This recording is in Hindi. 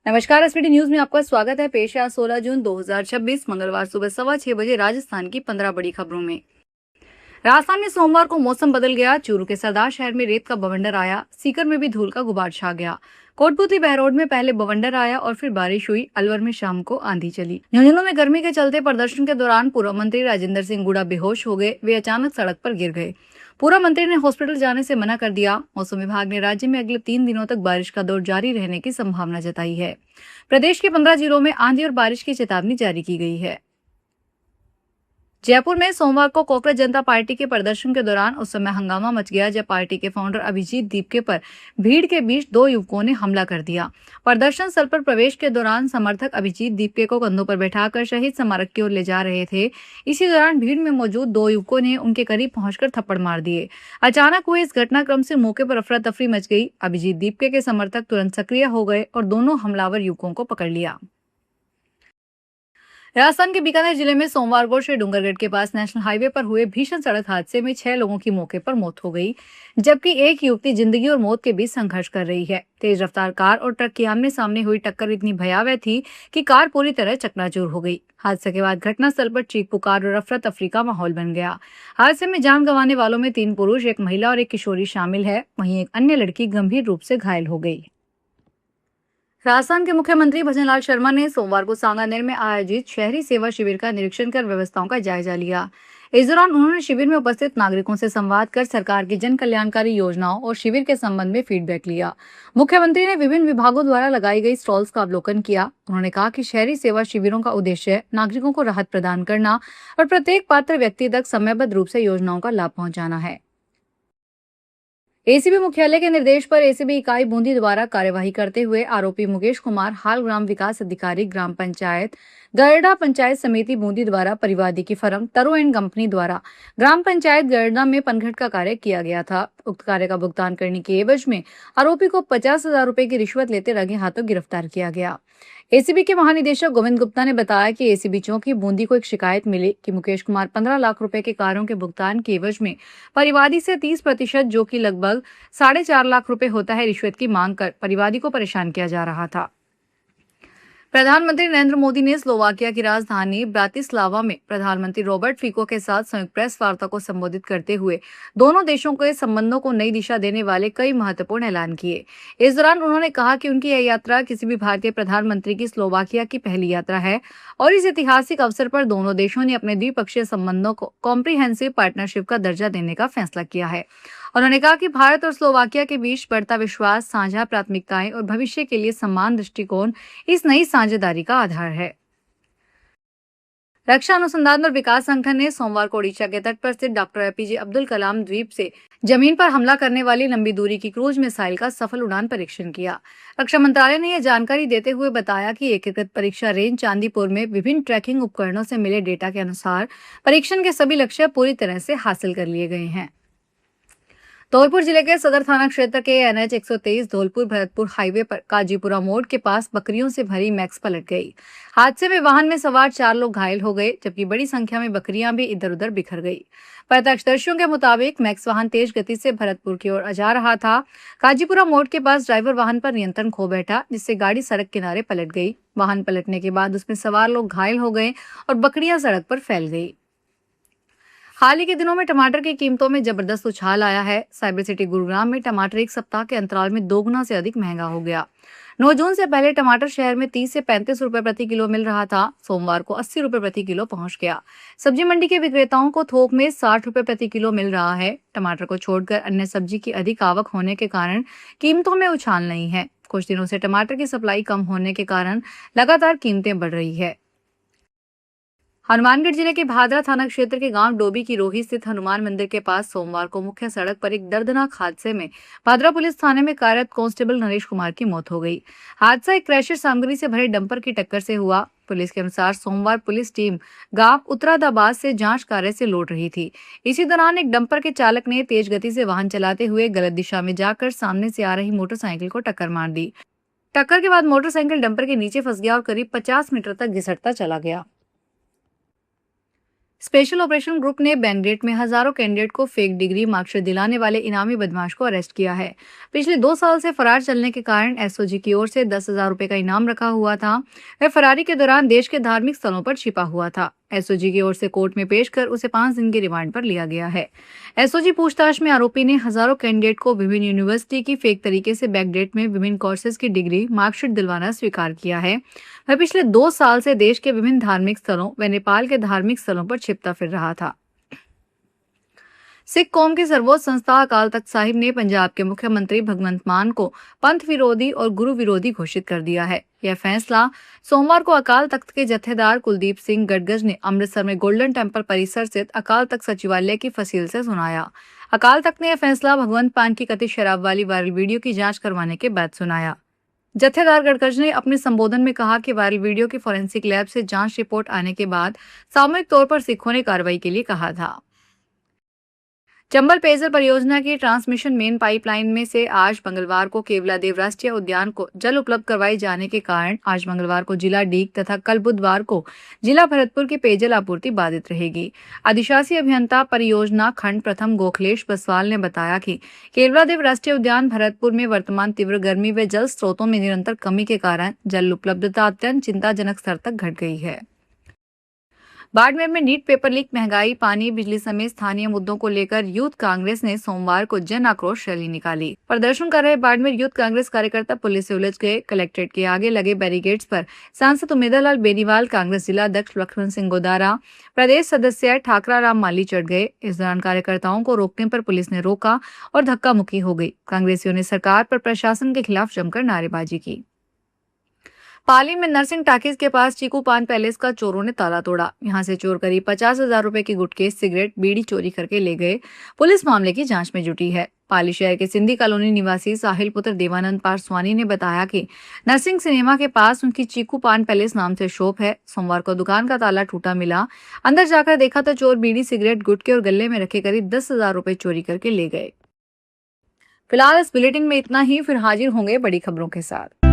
नमस्कार। एसपीटी न्यूज में आपका स्वागत है। पेश है आज 16 जून 2026 मंगलवार सुबह 6:15 राजस्थान की 15 बड़ी खबरों में। राजस्थान में सोमवार को मौसम बदल गया। चूरू के सरदार शहर में रेत का बवंडर आया। सीकर में भी धूल का गुबार छा गया। कोटपुतली बहरोड में पहले बवंडर आया और फिर बारिश हुई। अलवर में शाम को आंधी चली। झुंझुनू में गर्मी के चलते प्रदर्शन के दौरान पूर्व मंत्री राजेंद्र सिंह गुड़ा बेहोश हो गए। वे अचानक सड़क पर गिर गए। पूर्व मंत्री ने हॉस्पिटल जाने से मना कर दिया। मौसम विभाग ने राज्य में अगले 3 दिनों तक बारिश का दौर जारी रहने की संभावना जताई है। प्रदेश के 15 जिलों में आंधी और बारिश की चेतावनी जारी की गई है। जयपुर में सोमवार को कांग्रेस जनता पार्टी के प्रदर्शन के दौरान उस समय हंगामा मच गया जब पार्टी के फाउंडर अभिजीत दीपके पर भीड़ के बीच 2 युवकों ने हमला कर दिया। प्रदर्शन स्थल पर प्रवेश के दौरान समर्थक अभिजीत दीपके को कंधों पर बैठाकर शहीद स्मारक की ओर ले जा रहे थे। इसी दौरान भीड़ में मौजूद 2 युवकों ने उनके करीब पहुंचकर थप्पड़ मार दिए। अचानक हुए इस घटनाक्रम से मौके पर अफरा तफरी मच गई। अभिजीत दीपके के समर्थक तुरंत सक्रिय हो गए और दोनों हमलावर युवकों को पकड़ लिया। राजस्थान के बीकानेर जिले में सोमवार को श्री डूंगरगढ़ के पास नेशनल हाईवे पर हुए भीषण सड़क हादसे में 6 लोगों की मौके पर मौत हो गई, जबकि एक युवती जिंदगी और मौत के बीच संघर्ष कर रही है। तेज रफ्तार कार और ट्रक की आमने सामने हुई टक्कर इतनी भयावह थी कि कार पूरी तरह चकनाचूर हो गई। हादसे के बाद घटनास्थल पर चीख पुकार और अफरा तफरी का माहौल बन गया। हादसे में जान गंवाने वालों में 3 पुरुष, एक महिला और एक किशोरी शामिल है। वहीं एक अन्य लड़की गंभीर रूप से घायल हो गई। राजस्थान के मुख्यमंत्री भजनलाल शर्मा ने सोमवार को सांगानेर में आयोजित शहरी सेवा शिविर का निरीक्षण कर व्यवस्थाओं का जायजा लिया। इस दौरान उन्होंने शिविर में उपस्थित नागरिकों से संवाद कर सरकार की जन कल्याणकारी योजनाओं और शिविर के संबंध में फीडबैक लिया। मुख्यमंत्री ने विभिन्न विभागों द्वारा लगाई गई स्टॉल्स का अवलोकन किया। उन्होंने कहा कि शहरी सेवा शिविरों का उद्देश्य नागरिकों को राहत प्रदान करना और प्रत्येक पात्र व्यक्ति तक समयबद्ध रूप से योजनाओं का लाभ पहुंचाना है। एसीबी मुख्यालय के निर्देश पर एसीबी इकाई बूंदी द्वारा कार्यवाही करते हुए आरोपी मुकेश कुमार हाल ग्राम विकास अधिकारी ग्राम पंचायत गरडा पंचायत समिति बूंदी द्वारा परिवादी की फर्म तरो एंड कंपनी द्वारा ग्राम पंचायत गरडा में पनघट का कार्य किया गया था। उक्त कार्य का भुगतान करने के एवज में आरोपी को 50,000 रुपए की रिश्वत लेते रंगे हाथों गिरफ्तार किया गया। एसीबी के महानिदेशक गोविंद गुप्ता ने बताया कि एसीबी चौकी बूंदी को एक शिकायत मिली कि मुकेश कुमार 15 लाख रुपए के कार्यों के भुगतान के एवज में परिवादी से 30%, जो कि लगभग 4.5 लाख रुपए होता है, रिश्वत की मांग कर परिवादी को परेशान किया जा रहा था। प्रधानमंत्री नरेंद्र मोदी ने स्लोवाकिया की राजधानी ब्रातिस्लावा में प्रधानमंत्री रॉबर्ट फिको के साथ संयुक्त प्रेस वार्ता को संबोधित करते हुए दोनों देशों के संबंधों को नई दिशा देने वाले कई महत्वपूर्ण ऐलान किए। इस दौरान उन्होंने कहा कि उनकी यह यात्रा किसी भी भारतीय प्रधानमंत्री की स्लोवाकिया की पहली यात्रा है और इस ऐतिहासिक अवसर पर दोनों देशों ने अपने द्विपक्षीय संबंधों को कॉम्प्रिहेंसिव पार्टनरशिप का दर्जा देने का फैसला किया है। उन्होंने कहा कि भारत और स्लोवाकिया के बीच बढ़ता विश्वास, साझा प्राथमिकताएं और भविष्य के लिए समान दृष्टिकोण इस नई साझेदारी का आधार है। रक्षा अनुसंधान और विकास संगठन ने सोमवार को ओडिशा के तट पर स्थित डॉक्टर एपीजे अब्दुल कलाम द्वीप से जमीन पर हमला करने वाली लंबी दूरी की क्रूज मिसाइल का सफल उड़ान परीक्षण किया। रक्षा मंत्रालय ने यह जानकारी देते हुए बताया कि एकीकृत परीक्षा रेंज चांदीपुर में विभिन्न ट्रैकिंग उपकरणों से मिले डेटा के अनुसार परीक्षण के सभी लक्ष्य पूरी तरह से हासिल कर लिए गए हैं। धौलपुर जिले के सदर थाना क्षेत्र के NH 123 धौलपुर भरतपुर हाईवे पर काजीपुरा मोड़ के पास बकरियों से भरी मैक्स पलट गई। हादसे में वाहन में सवार 4 लोग घायल हो गए, जबकि बड़ी संख्या में बकरियां भी इधर उधर बिखर गई। प्रत्यक्षदर्शियों के मुताबिक मैक्स वाहन तेज गति से भरतपुर की ओर जा रहा था। काजीपुरा मोड़ के पास ड्राइवर वाहन पर नियंत्रण खो बैठा, जिससे गाड़ी सड़क किनारे पलट गई। वाहन पलटने के बाद उसमें सवार लोग घायल हो गए और बकरियां सड़क पर फैल गई। हाल ही के दिनों में टमाटर की कीमतों में जबरदस्त उछाल आया है। साइबर सिटी गुरुग्राम में टमाटर एक सप्ताह के अंतराल में 2 गुना से अधिक महंगा हो गया। 9 जून से पहले टमाटर शहर में 30 से 35 रुपए प्रति किलो मिल रहा था। सोमवार को 80 रुपए प्रति किलो पहुंच गया। सब्जी मंडी के विक्रेताओं को थोक में 60 रुपए प्रति किलो मिल रहा है। टमाटर को छोड़कर अन्य सब्जी की अधिक आवक होने के कारण कीमतों में उछाल नहीं है। कुछ दिनों से टमाटर की सप्लाई कम होने के कारण लगातार कीमतें बढ़ रही है। हनुमानगढ़ जिले के भादरा थाना क्षेत्र के गांव डोबी की रोही स्थित हनुमान मंदिर के पास सोमवार को मुख्य सड़क पर एक दर्दनाक हादसे में भादरा पुलिस थाने में कार्यरत कांस्टेबल नरेश कुमार की मौत हो गई। हादसा एक क्रैशर सामग्री से भरे डंपर की टक्कर से हुआ। पुलिस के अनुसार सोमवार पुलिस टीम गांव उत्तरादाबाद से जांच कार्य से लौट रही थी। इसी दौरान एक डंपर के चालक ने तेज गति से वाहन चलाते हुए गलत दिशा में जाकर सामने से आ रही मोटरसाइकिल को टक्कर मार दी। टक्कर के बाद मोटरसाइकिल डंपर के नीचे फंस गया और करीब 50 मीटर तक घिसटता चला गया। स्पेशल ऑपरेशन ग्रुप ने बैंगडेट में हजारों कैंडिडेट को फेक डिग्री मार्कशीट दिलाने वाले इनामी बदमाश को अरेस्ट किया है। पिछले 2 साल से फरार चलने के कारण एसओजी की ओर से 10,000 रुपए का इनाम रखा हुआ था। वह फरारी के दौरान देश के धार्मिक स्थलों पर छिपा हुआ था। एसओजी की ओर से कोर्ट में पेश कर उसे 5 दिन की रिमांड पर लिया गया है। एसओजी पूछताछ में आरोपी ने हजारों कैंडिडेट को विभिन्न यूनिवर्सिटी की फेक तरीके से बैकडेट में विभिन्न कोर्सेज की डिग्री मार्कशीट दिलवाना स्वीकार किया है। वह पिछले 2 साल से देश के विभिन्न धार्मिक स्थलों व नेपाल के धार्मिक स्थलों पर छिपता फिर रहा था। सिख कौम की सर्वोच्च संस्था अकाल तख्त साहिब ने पंजाब के मुख्यमंत्री भगवंत मान को पंथ विरोधी और गुरु विरोधी घोषित कर दिया है। यह फैसला सोमवार को अकाल तख्त के जत्थेदार कुलदीप सिंह गड़गज ने अमृतसर में गोल्डन टेम्पल परिसर स्थित अकाल तख्त सचिवालय की फसील से सुनाया। अकाल तख्त ने यह फैसला भगवंत मान की कथित शराब वाली वायरल वीडियो की जांच करवाने के बाद सुनाया। जत्थेदार गड़गज ने अपने संबोधन में कहा कि वायरल वीडियो की फोरेंसिक लैब से जांच रिपोर्ट आने के बाद सामूहिक तौर पर सिखों ने कार्रवाई के लिए कहा था। चंबल पेयजल परियोजना की ट्रांसमिशन मेन पाइपलाइन में से आज मंगलवार को केवलादेव राष्ट्रीय उद्यान को जल उपलब्ध करवाए जाने के कारण आज मंगलवार को जिला डीग तथा कल बुधवार को जिला भरतपुर की पेयजल आपूर्ति बाधित रहेगी। अधिशासी अभियंता परियोजना खंड प्रथम गोखलेश बसवाल ने बताया कि केवलादेव राष्ट्रीय उद्यान भरतपुर में वर्तमान तीव्र गर्मी व जल स्रोतों में निरंतर कमी के कारण जल उपलब्धता अत्यंत चिंताजनक स्तर तक घट गई है। बाड़मेर में नीट पेपर लीक, महंगाई, पानी, बिजली समेत स्थानीय मुद्दों को लेकर यूथ कांग्रेस ने सोमवार को जन आक्रोश रैली निकाली। प्रदर्शन कर रहे बाड़मेर यूथ कांग्रेस कार्यकर्ता पुलिस से उलझ गए। कलेक्ट्रेट के आगे लगे बैरिकेड्स पर सांसद उमेदलाल बेनीवाल, कांग्रेस जिला अध्यक्ष लक्ष्मण सिंह गोदारा, प्रदेश सदस्य ठाकरा राम माली चढ़ गए। इस दौरान कार्यकर्ताओं को रोकने पर पुलिस ने रोका और धक्का मुक्की हो गई। कांग्रेसियों ने सरकार पर प्रशासन के खिलाफ जमकर नारेबाजी की। पाली में नरसिंह टाकीज के पास चीकू पान पैलेस का चोरों ने ताला तोड़ा। यहां से चोर करीब 50,000 रुपए की गुटखे, सिगरेट, बीड़ी चोरी करके ले गए। पुलिस मामले की जांच में जुटी है। पाली शहर के सिंधी कॉलोनी निवासी साहिल पुत्र देवानंद पारसवानी ने बताया कि नरसिंह सिनेमा के पास उनकी चीकू पान पैलेस नाम से शॉप है। सोमवार को दुकान का ताला टूटा मिला। अंदर जाकर देखा तो चोर बीड़ी, सिगरेट, गुटखे और गले में रखे करीब 10,000 रुपए चोरी करके ले गए। फिलहाल इस बुलेटिन में इतना ही। फिर हाजिर होंगे बड़ी खबरों के साथ।